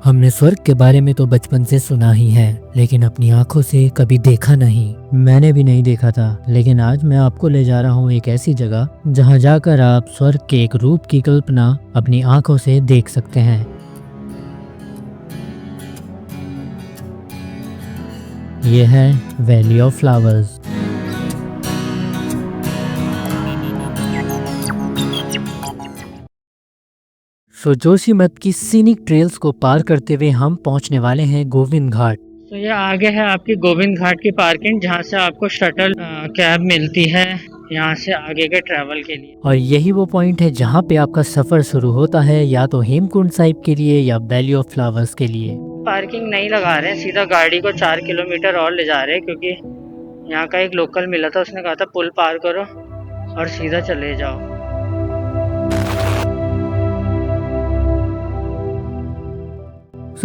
हमने स्वर्ग के बारे में तो बचपन से सुना ही है, लेकिन अपनी आंखों से कभी देखा नहीं। मैंने भी नहीं देखा था, लेकिन आज मैं आपको ले जा रहा हूँ एक ऐसी जगह जहाँ जाकर आप स्वर्ग के एक रूप की कल्पना अपनी आंखों से देख सकते हैं। ये है वैली ऑफ फ्लावर्स। जोशीमठ की सीनिक ट्रेल्स को पार करते हुए हम पहुंचने वाले हैं गोविंद घाट। तो ये आगे है आपकी गोविंद घाट की पार्किंग, जहाँ से आपको शटल कैब मिलती है यहाँ से आगे के ट्रैवल के लिए। और यही वो पॉइंट है जहाँ पे आपका सफर शुरू होता है, या तो हेमकुंड साहिब के लिए या वैली ऑफ फ्लावर्स के लिए। पार्किंग नहीं लगा रहे हैं, सीधा गाड़ी को 4 किलोमीटर और ले जा रहे हैं, क्योंकि यहाँ का एक लोकल मिला था, उसने कहा था पुल पार करो और सीधा चले जाओ।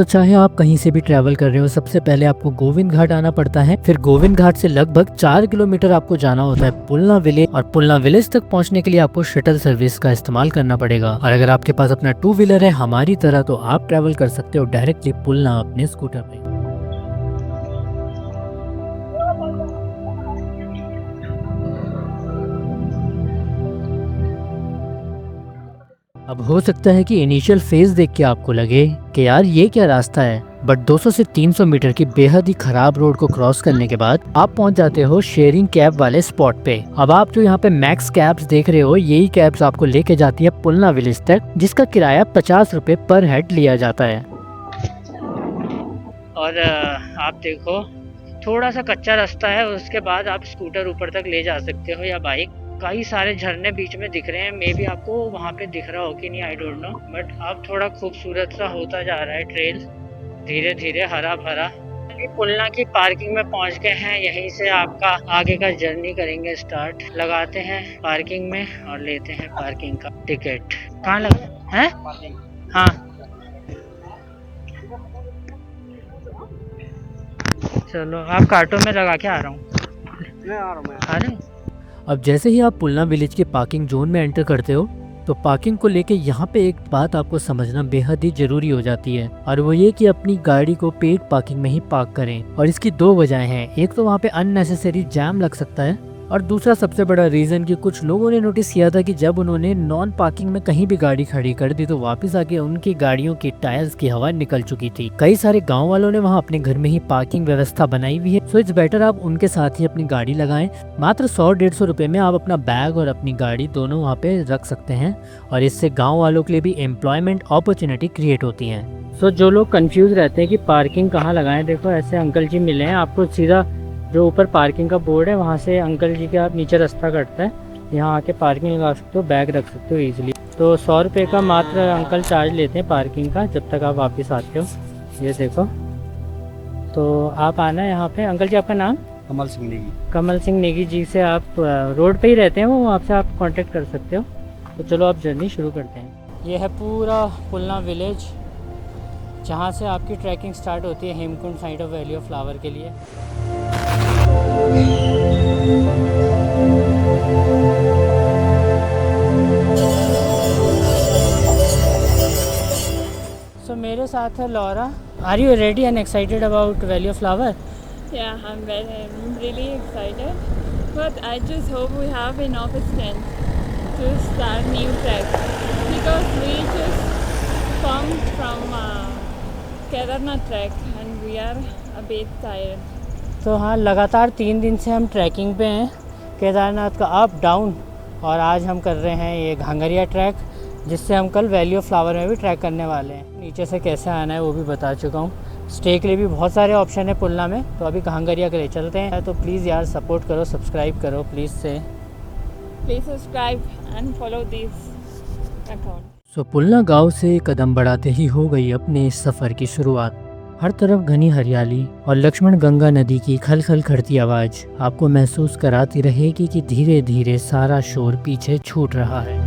चाहे आप कहीं से भी ट्रैवल कर रहे हो, सबसे पहले आपको गोविंद घाट आना पड़ता है। फिर गोविंद घाट से लगभग 4 किलोमीटर आपको जाना होता है पुलना विलेज, और पुलना विलेज तक पहुंचने के लिए आपको शटल सर्विस का इस्तेमाल करना पड़ेगा। और अगर आपके पास अपना 2 व्हीलर है हमारी तरह, तो आप ट्रैवल कर सकते हो डायरेक्टली पुलना अपने स्कूटर पे। अब हो सकता है कि इनिशियल फेज देख के आपको लगे कि यार ये क्या रास्ता है, बट 200 से 300 मीटर की बेहद ही खराब रोड को क्रॉस करने के बाद आप पहुंच जाते हो शेयरिंग कैब वाले स्पॉट पे। अब आप जो यहाँ पे मैक्स कैब्स देख रहे हो, यही कैब्स आपको लेके जाती है पुलना विलेज तक, जिसका किराया 50 रुपए पर हेड लिया जाता है। और आप देखो थोड़ा सा कच्चा रास्ता है, उसके बाद आप स्कूटर ऊपर तक ले जा सकते हो या बाइक। कई सारे झरने बीच में दिख रहे हैं, मे बी आपको वहाँ पे दिख रहा हो कि नहीं, आई डोंट नो, बट अब थोड़ा खूबसूरत सा होता जा रहा है ट्रेल, धीरे धीरे हरा भरा। पुलना की पार्किंग में पहुँच गए हैं, यहीं से आपका आगे का जर्नी करेंगे स्टार्ट। लगाते हैं पार्किंग में और लेते हैं पार्किंग का टिकट। कहाँ लगा है? हाँ चलो, आप काटो, में लगा के आ रहा हूँ। मैं आ रहा हूँ। अब जैसे ही आप पुलना विलेज के पार्किंग जोन में एंटर करते हो, तो पार्किंग को लेके यहाँ पे एक बात आपको समझना बेहद ही जरूरी हो जाती है, और वो ये कि अपनी गाड़ी को पेड पार्किंग में ही पार्क करें। और इसकी 2 वजह हैं। एक तो वहाँ पे अननेसेसरी जैम लग सकता है, और दूसरा सबसे बड़ा रीजन कि कुछ लोगों ने नोटिस किया था कि जब उन्होंने नॉन पार्किंग में कहीं भी गाड़ी खड़ी कर दी, तो वापस आके उनकी गाड़ियों के टायर्स की हवा निकल चुकी थी। कई सारे गांव वालों ने वहां अपने घर में ही पार्किंग व्यवस्था बनाई हुई है, सो इट्स बेटर आप उनके साथ ही अपनी गाड़ी लगाएं। मात्र 100-150 रुपए में आप अपना बैग और अपनी गाड़ी दोनों वहाँ पे रख सकते हैं, और इससे गाँव वालों के लिए भी एम्प्लॉयमेंट अपॉर्चुनिटी क्रिएट होती है। सो जो लोग कंफ्यूज रहते हैं कि पार्किंग कहाँ लगाएं, देखो ऐसे अंकल जी मिले हैं आपको, सीधा जो ऊपर पार्किंग का बोर्ड है वहाँ से अंकल जी के आप नीचे रास्ता कटता है, यहाँ आके पार्किंग लगा सकते हो, बैग रख सकते हो ईजिली। तो 100 रुपये का मात्र अंकल चार्ज लेते हैं पार्किंग का, जब तक आप वापस आते हो। ये देखो, तो आप आना है यहाँ पे। अंकल जी आपका नाम? कमल सिंह नेगी। कमल सिंह नेगी जी से आप रोड पे ही रहते हैं, वो आपसे आप कांटेक्ट कर सकते हो। तो चलो आप जर्नी शुरू करते हैं। ये है पूरा पुलना विलेज, जहाँ से आपकी ट्रैकिंग स्टार्ट होती है Hemkund side of valley of flower के लिए। So मेरे साथ है Laura. Are you ready and excited about Valley of Flower? Yeah, I'm really excited, but I just hope we have enough strength to start new trek, because we just come from Kedarnath trek and we are a bit tired. तो हाँ, लगातार 3 दिन से हम trekking पे हैं, केदारनाथ का up down, और आज हम कर रहे हैं ये घांगरिया ट्रैक, जिससे हम कल वैली ऑफ फ्लावर में भी ट्रैक करने वाले हैं। नीचे से कैसे आना है वो भी बता चुका हूँ। स्टे के लिए भी बहुत सारे ऑप्शन है पुलना में, तो अभी घांगरिया के लिए चलते हैं। तो प्लीज़ यार सपोर्ट करो, सब्सक्राइब करो प्लीज़ से। Please subscribe and follow this account. Pulna गांव से कदम बढ़ाते ही हो गई अपने इस सफर की शुरुआत। हर तरफ घनी हरियाली और लक्ष्मण गंगा नदी की खल खड़ती आवाज आपको महसूस कराती रहेगी कि धीरे धीरे सारा शोर पीछे छूट रहा है।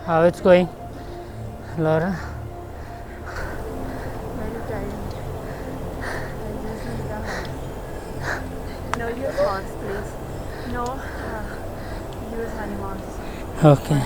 How it's going, Laura? Very tired. No, use animals. Okay.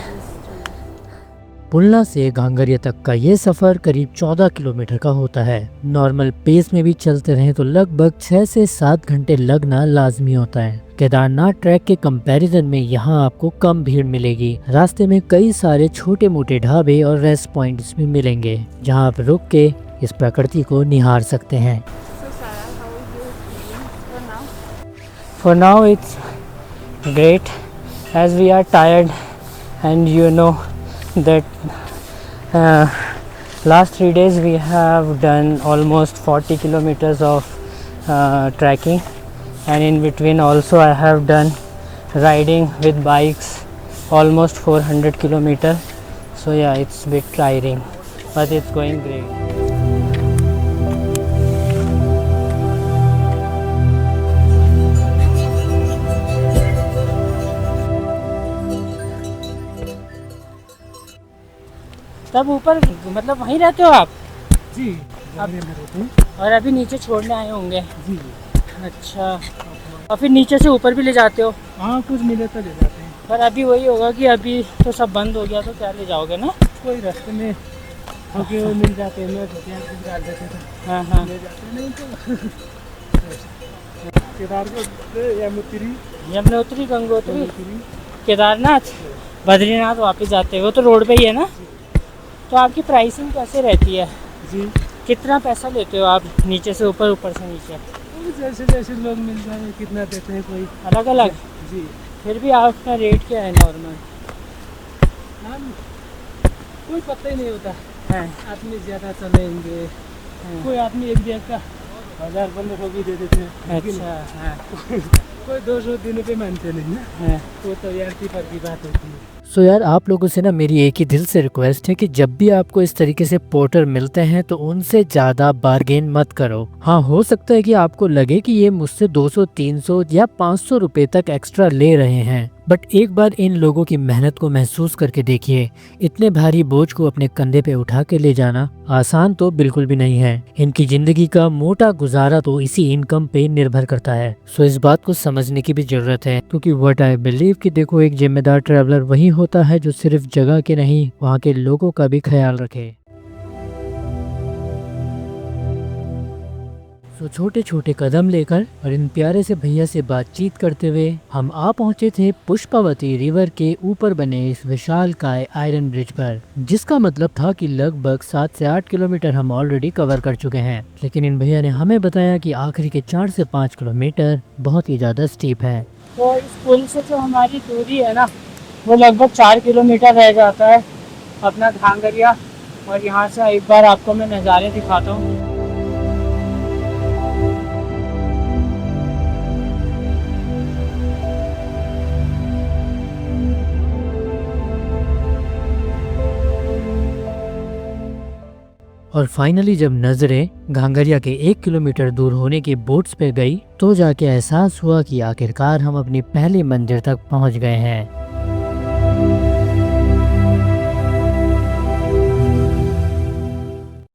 Pulna से घांगरिया तक का ये सफर करीब 14 किलोमीटर का होता है। नॉर्मल पेस में भी चलते रहें तो लगभग 6 से 7 घंटे लगना लाजमी होता है। केदारनाथ ट्रैक के कंपैरिजन में यहाँ आपको कम भीड़ मिलेगी। रास्ते में कई सारे छोटे मोटे ढाबे और रेस्ट पॉइंट्स भी मिलेंगे जहाँ आप रुक के इस प्रकृति को निहार सकते हैं। So Sarah, how is your feelings for now? For now it's great as we are tired and you know that last 3 days we have done almost 40 kilometers of trekking, and in between also I have done riding with bikes almost 400 kilometers. So yeah, it's a bit tiring but it's going great. तब ऊपर मतलब वहीं रहते हो आप? जी और अभी नीचे छोड़ने आए होंगे? जी। अच्छा, और फिर नीचे से ऊपर भी ले जाते हो? हाँ, कुछ मिले तो ले जाते हैं। पर अभी वही होगा कि अभी तो सब बंद हो गया, तो क्या ले जाओगे ना? कोई रास्ते में होके वो मिल जाते हैं, मैं कुछ डाल देते हैं, हाँ हाँ। ले जाते हैं। नहीं तो केदारनाथ यमुनोत्री, गंगोत्री, केदारनाथ, बद्रीनाथ वापस जाते हो तो रोड पे ही है ना? तो आपकी प्राइसिंग कैसे रहती है? जी, कितना पैसा लेते हो आप नीचे से ऊपर, ऊपर से नीचे? जैसे जैसे लोग मिल जाए कितना देते हैं, कोई अलग अलग? जी। फिर भी आपका रेट क्या है नॉर्मल? हाँ, कोई पता ही नहीं होता। है आदमी ज़्यादा चलेंगे, कोई आदमी एक बैग का 1000-1500 भी दे देते हैं। अच्छा, हाँ कोई 200 देने पे मानते नहीं ना, हाँ। वो तो यार की पर की बात होती है। सो यार, आप लोगों से ना मेरी एक ही दिल से रिक्वेस्ट है कि जब भी आपको इस तरीके से पोर्टर मिलते हैं तो उनसे ज़्यादा बार्गेन मत करो। हाँ, हो सकता है कि आपको लगे कि ये मुझसे 200, 300 या 500 रुपए तक एक्स्ट्रा ले रहे हैं, बट एक बार इन लोगों की मेहनत को महसूस करके देखिए। इतने भारी बोझ को अपने कंधे पे उठा के ले जाना आसान तो बिल्कुल भी नहीं है। इनकी जिंदगी का मोटा गुजारा तो इसी इनकम पे निर्भर करता है। सो इस बात को समझने की भी जरूरत है, क्योंकि व्हाट आई बिलीव कि देखो, एक जिम्मेदार ट्रैवलर वही होता है जो सिर्फ जगह के नहीं, वहाँ के लोगों का भी ख्याल रखे। तो छोटे छोटे कदम लेकर और इन प्यारे से भैया से बातचीत करते हुए हम आ पहुंचे थे पुष्पावती रिवर के ऊपर बने इस विशालकाय आयरन ब्रिज पर, जिसका मतलब था कि लगभग 7 से 8 किलोमीटर हम ऑलरेडी कवर कर चुके हैं। लेकिन इन भैया ने हमें बताया कि आखिरी के 4 से 5 किलोमीटर बहुत ही ज्यादा स्टीप है। तो इस पुल से जो हमारी दूरी है ना, वो लगभग 4 किलोमीटर रह जाता है अपना घांगरिया। और यहाँ से एक बार आपको मैं नज़ारे दिखाता हूँ। और फाइनली जब नजरें घांगरिया के 1 किलोमीटर दूर होने की बोट्स पे गई तो जाके एहसास हुआ कि आखिरकार हम अपनी पहली मंजिल तक पहुंच गए हैं।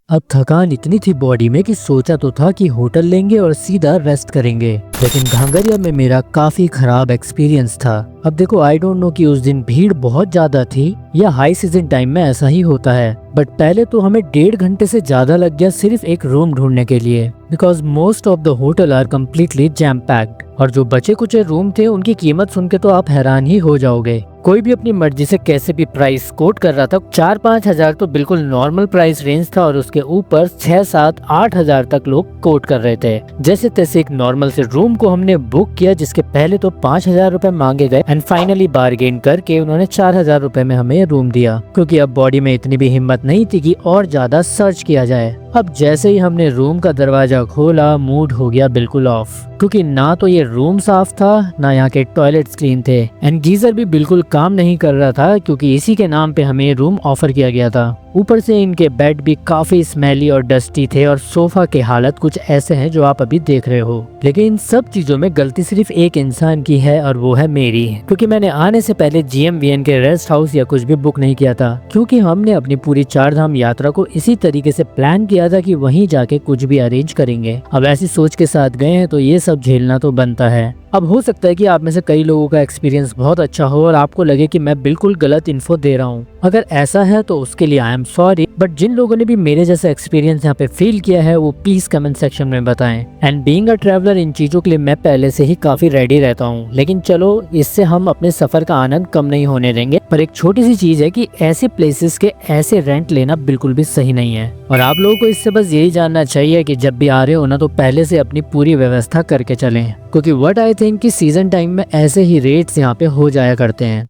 अब थकान इतनी थी बॉडी में कि सोचा तो था कि होटल लेंगे और सीधा रेस्ट करेंगे, लेकिन घांगरिया में मेरा काफी खराब एक्सपीरियंस था। अब देखो, आई डोंट नो कि उस दिन भीड़ बहुत ज्यादा थी या हाई सीजन टाइम में ऐसा ही होता है, बट पहले तो हमें 1.5 घंटे से ज्यादा लग गया सिर्फ एक रूम ढूंढने के लिए, because most of the hotel are completely jam packed. और जो बचे कुछ रूम थे उनकी कीमत सुन के तो आप हैरान ही हो जाओगे। कोई भी अपनी मर्जी से कैसे भी प्राइस कोट कर रहा था। 4-5 हजार तो बिल्कुल नॉर्मल प्राइस रेंज था, और उसके ऊपर 6-7-8 हजार तक लोग कोट कर रहे थे। जैसे तैसे एक नॉर्मल से रूम को हमने बुक किया, जिसके पहले तो 5,000 रुपए मांगे गए, एंड फाइनली बार्गेन करके उन्होंने 4,000 रुपए में हमें रूम दिया, क्योंकि अब बॉडी में इतनी भी हिम्मत नहीं थी कि और ज्यादा सर्च किया जाए। अब जैसे ही हमने रूम का दरवाजा खोला, मूड हो गया बिल्कुल ऑफ, क्योंकि ना तो ये रूम साफ था, ना यहाँ के टॉयलेट्स क्लीन थे, एंड गीजर भी बिल्कुल काम नहीं कर रहा था, क्योंकि इसी के नाम पे हमें रूम ऑफर किया गया था। ऊपर से इनके बेड भी काफी स्मेली और डस्टी थे, और सोफा के हालत कुछ ऐसे हैं जो आप अभी देख रहे हो। लेकिन इन सब चीजों में गलती सिर्फ एक इंसान की है, और वो है मेरी, क्योंकि मैंने आने से पहले GMVN के रेस्ट हाउस या कुछ भी बुक नहीं किया था, क्योंकि हमने अपनी पूरी 4 धाम यात्रा को इसी तरीके से प्लान किया किया था कि वहीं जाके कुछ भी अरेंज करेंगे। अब ऐसी सोच के साथ गए हैं तो ये सब झेलना तो बनता है। अब हो सकता है कि आप में से कई लोगों का एक्सपीरियंस बहुत अच्छा हो और आपको लगे कि मैं बिल्कुल गलत इन्फो दे रहा हूँ। अगर ऐसा है तो उसके लिए आई एम सॉरी, बट जिन लोगों ने भी मेरे जैसा एक्सपीरियंस यहाँ पे फील किया है वो प्लीज कमेंट सेक्शन में बताएं। एंड बीइंग अ ट्रैवलर, इन चीजों के लिए मैं पहले से ही काफी रेडी रहता हूँ, लेकिन चलो इससे हम अपने सफर का आनंद कम नहीं होने देंगे। पर एक छोटी सी चीज है कि ऐसे प्लेसेस के ऐसे रेंट लेना बिल्कुल भी सही नहीं है। और आप लोगों को इससे बस यही जानना चाहिए कि जब भी आ रहे हो ना तो पहले से अपनी पूरी व्यवस्था करके चलें, क्योंकि व्हाट आई थिंक कि सीजन टाइम में ऐसे ही रेट्स यहाँ पे हो जाया करते हैं।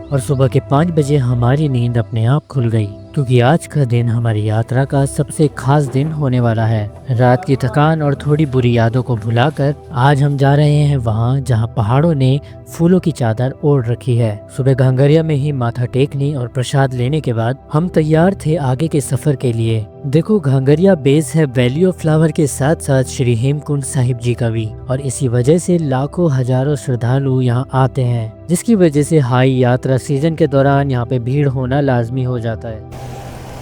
और सुबह के 5 बजे हमारी नींद अपने आप खुल गई, क्योंकि आज का दिन हमारी यात्रा का सबसे खास दिन होने वाला है। रात की थकान और थोड़ी बुरी यादों को भुलाकर आज हम जा रहे हैं वहाँ जहाँ पहाड़ों ने फूलों की चादर ओढ़ रखी है। सुबह घांगरिया में ही माथा टेकने और प्रसाद लेने के बाद हम तैयार थे आगे के सफर के लिए। देखो, घांगरिया बेस है वैली ऑफ फ्लावर के साथ साथ श्री हेमकुंड साहिब जी का भी, और इसी वजह से लाखों हजारों श्रद्धालु यहाँ आते हैं, जिसकी वजह से हाई यात्रा सीजन के दौरान यहाँ पे भीड़ होना लाजमी हो जाता है।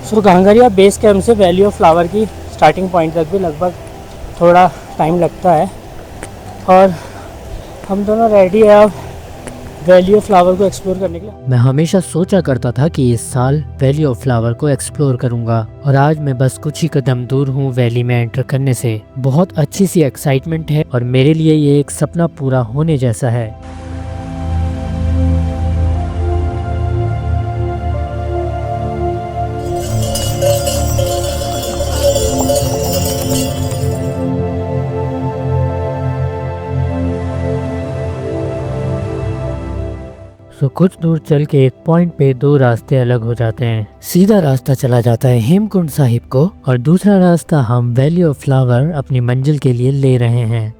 सो घांगरिया बेस कैंप से वैली ऑफ फ्लावर की स्टार्टिंग पॉइंट तक भी लगभग थोड़ा टाइम लगता है, और हम दोनों रेडी है अब वैली ऑफ फ्लावर को एक्सप्लोर करने के लिए। मैं हमेशा सोचा करता था कि इस साल वैली ऑफ फ्लावर को एक्सप्लोर करूंगा, और आज मैं बस कुछ ही कदम दूर हूँ वैली में एंटर करने से। बहुत अच्छी सी एक्साइटमेंट है और मेरे लिए ये एक सपना पूरा होने जैसा है। तो कुछ दूर चल के एक पॉइंट पे 2 रास्ते अलग हो जाते हैं। सीधा रास्ता चला जाता है हेमकुंड साहिब को, और दूसरा रास्ता हम वैली ऑफ फ्लावर अपनी मंजिल के लिए ले रहे हैं।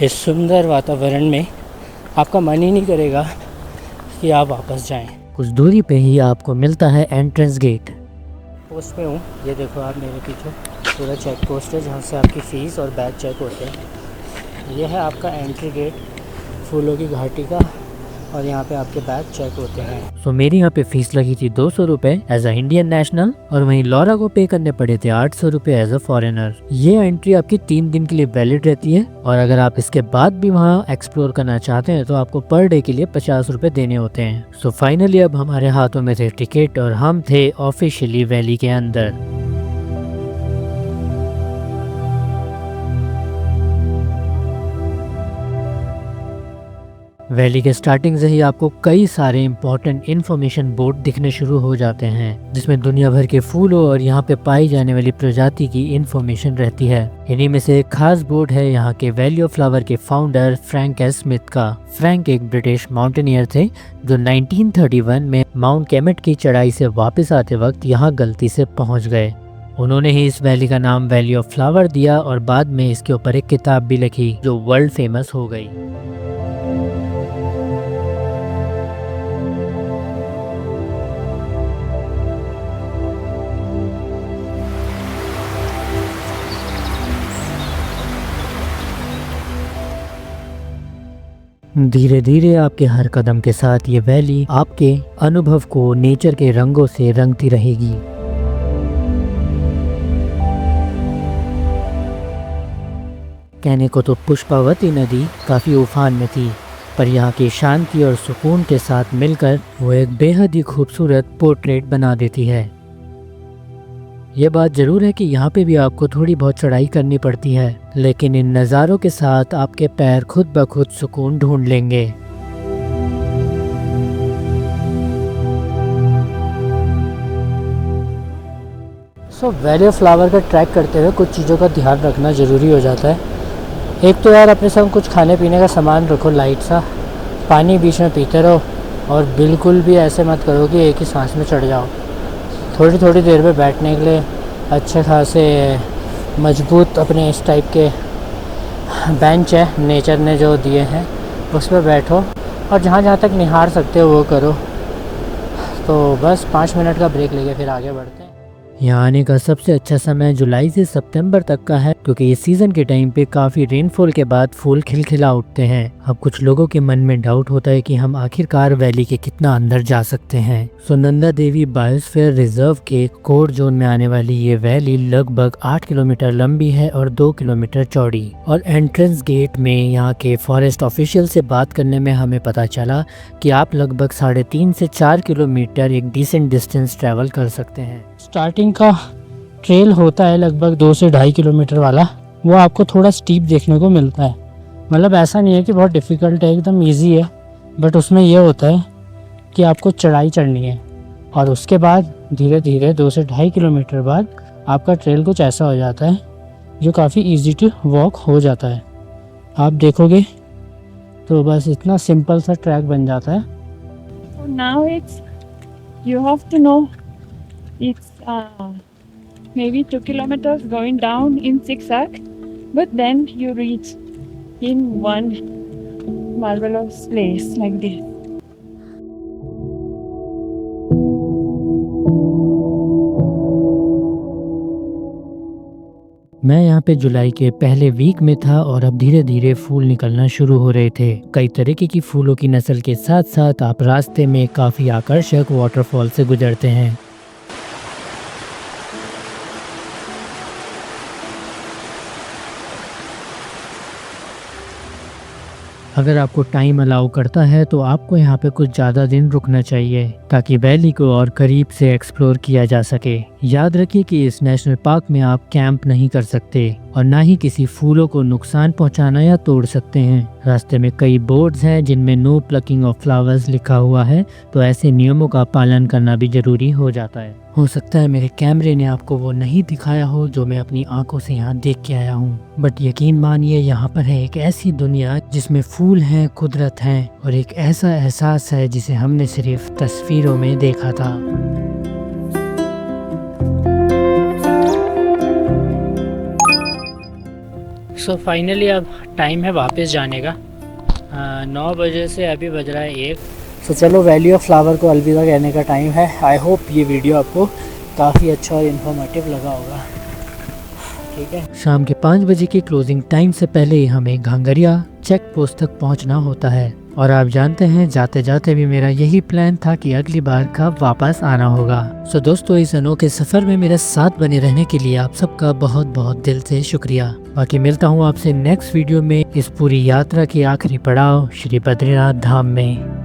इस सुंदर वातावरण में आपका मन ही नहीं करेगा कि आप वापस जाएं। कुछ दूरी पे ही आपको मिलता है एंट्रेंस गेट। पोस्ट पे हूँ, ये देखो आप मेरे पीछे पूरा चेक पोस्ट है जहाँ से आपकी फ़ीस और बैग चेक होते हैं। ये है आपका एंट्री गेट फूलों की घाटी का, और यहाँ पे आपके बैग चेक होते हैं। तो मेरी यहाँ पे फीस लगी थी 200 रुपए एज अ इंडियन नेशनल, और वहीं लॉरा को पे करने पड़े थे 800 रुपए एज अ फॉरेनर। ये एंट्री आपकी 3 दिन के लिए वैलिड रहती है, और अगर आप इसके बाद भी वहाँ एक्सप्लोर करना चाहते हैं तो आपको पर डे के लिए 50 रुपए देने होते हैं। सो फाइनली अब हमारे हाथों में थे टिकट और हम थे ऑफिशियली वैली के अंदर। वैली के स्टार्टिंग से ही आपको कई सारे इम्पोर्टेंट इन्फॉर्मेशन बोर्ड दिखने शुरू हो जाते हैं, जिसमें दुनिया भर के फूलों और यहाँ पे पाई जाने वाली प्रजाति की इन्फॉर्मेशन रहती है। इन्हीं में से एक खास बोर्ड है यहाँ के वैली ऑफ फ्लावर के फाउंडर फ्रैंक एस स्मिथ का। फ्रैंक एक ब्रिटिश माउंटेनियर थे जो 1931 में माउंट केमेट की चढ़ाई से वापस आते वक्त यहाँ गलती से पहुँच गए। उन्होंने ही इस वैली का नाम वैली ऑफ फ्लावर दिया, और बाद में इसके ऊपर एक किताब भी लिखी जो वर्ल्ड फेमस हो गई। धीरे धीरे आपके हर कदम के साथ ये वैली आपके अनुभव को नेचर के रंगों से रंगती रहेगी। कहने को तो पुष्पावती नदी काफ़ी उफान में थी, पर यहाँ की शांति और सुकून के साथ मिलकर वो एक बेहद ही खूबसूरत पोर्ट्रेट बना देती है। ये बात ज़रूर है कि यहाँ पे भी आपको थोड़ी बहुत चढ़ाई करनी पड़ती है, लेकिन इन नज़ारों के साथ आपके पैर खुद ब खुद सुकून ढूंढ लेंगे। सो वैली ऑफ फ्लावर का ट्रैक करते हुए कुछ चीज़ों का ध्यान रखना ज़रूरी हो जाता है। एक तो यार अपने साथ कुछ खाने पीने का सामान रखो लाइट सा, पानी बीच में पीते रहो, और बिल्कुल भी ऐसे मत करो कि एक ही सांस में चढ़ जाओ। थोड़ी थोड़ी देर में बैठने के लिए अच्छे खासे मजबूत अपने इस टाइप के बेंच है नेचर ने जो दिए हैं, उस पर बैठो और जहाँ जहाँ तक निहार सकते हो वो करो। तो बस 5 मिनट का ब्रेक लेके फिर आगे बढ़ते हैं। यहाँ आने का सबसे अच्छा समय जुलाई से सितंबर तक का है, क्योंकि इस सीजन के टाइम पे काफी रेनफॉल के बाद फूल खिलखिला उठते हैं। अब कुछ लोगों के मन में डाउट होता है कि हम आखिरकार वैली के कितना अंदर जा सकते हैं। सो नंदा देवी बायोस्फीयर रिजर्व के कोर जोन में आने वाली ये वैली लगभग 8 किलोमीटर लंबी है और 2 किलोमीटर चौड़ी। और एंट्रेंस गेट में यहाँ के फॉरेस्ट ऑफिशियल से बात करने में हमें पता चला कि आप लगभग 3.5 से 4 किलोमीटर एक डिसेंट डिस्टेंस ट्रैवल कर सकते हैं। स्टार्टिंग का ट्रेल होता है लगभग 2 से 2.5 किलोमीटर वाला, वो आपको थोड़ा स्टीप देखने को मिलता है। मतलब ऐसा नहीं है कि बहुत डिफ़िकल्ट है, एकदम इजी है, बट उसमें यह होता है कि आपको चढ़ाई चढ़नी है और उसके बाद धीरे धीरे 2 से 2.5 किलोमीटर बाद आपका ट्रेल कुछ ऐसा हो जाता है जो काफ़ी इजी टू वॉक हो जाता है। आप देखोगे तो बस इतना सिंपल सा ट्रैक बन जाता है। Now you have to know it's maybe 2 kilometers going down in zigzag, but then you reach in one marvelous place like this. मैं यहाँ पे जुलाई के पहले वीक में था और अब धीरे धीरे फूल निकलना शुरू हो रहे थे। कई तरीके की फूलों की नस्ल के साथ साथ आप रास्ते में काफ़ी आकर्षक वाटरफॉल से गुजरते हैं। अगर आपको टाइम अलाउ करता है तो आपको यहाँ पे कुछ ज़्यादा दिन रुकना चाहिए ताकि वैली को और करीब से एक्सप्लोर किया जा सके। याद रखिए कि इस नेशनल पार्क में आप कैंप नहीं कर सकते और ना ही किसी फूलों को नुकसान पहुंचाना या तोड़ सकते हैं। रास्ते में कई बोर्ड्स हैं जिनमें नो प्लकिंग ऑफ फ्लावर्स लिखा हुआ है, तो ऐसे नियमों का पालन करना भी जरूरी हो जाता है। हो सकता है मेरे कैमरे ने आपको वो नहीं दिखाया हो जो मैं अपनी आंखों से यहाँ देख के आया हूँ, बट यकीन मानिए यहाँ पर है एक ऐसी दुनिया जिसमें फूल हैं, कुदरत है और एक ऐसा एहसास है जिसे हमने सिर्फ तस्वीरों में देखा था। सो फाइनली अब टाइम है वापस जाने का। 9 बजे से अभी बज रहा है 1। तो चलो वैली ऑफ फ्लावर को अलविदा कहने का टाइम है। आई होप ये वीडियो आपको काफ़ी अच्छा और इन्फॉर्मेटिव लगा होगा। ठीक है, शाम के 5 बजे की क्लोजिंग टाइम से पहले ही हमें घांगरिया चेक पोस्ट तक पहुंचना होता है और आप जानते हैं जाते जाते भी मेरा यही प्लान था कि अगली बार कब वापस आना होगा। सो दोस्तों, इस अनोखे सफ़र में मेरे साथ बने रहने के लिए आप सबका बहुत बहुत दिल से शुक्रिया। बाकी मिलता हूँ आपसे नेक्स्ट वीडियो में इस पूरी यात्रा की आखिरी पड़ाव श्री बद्रीनाथ धाम में।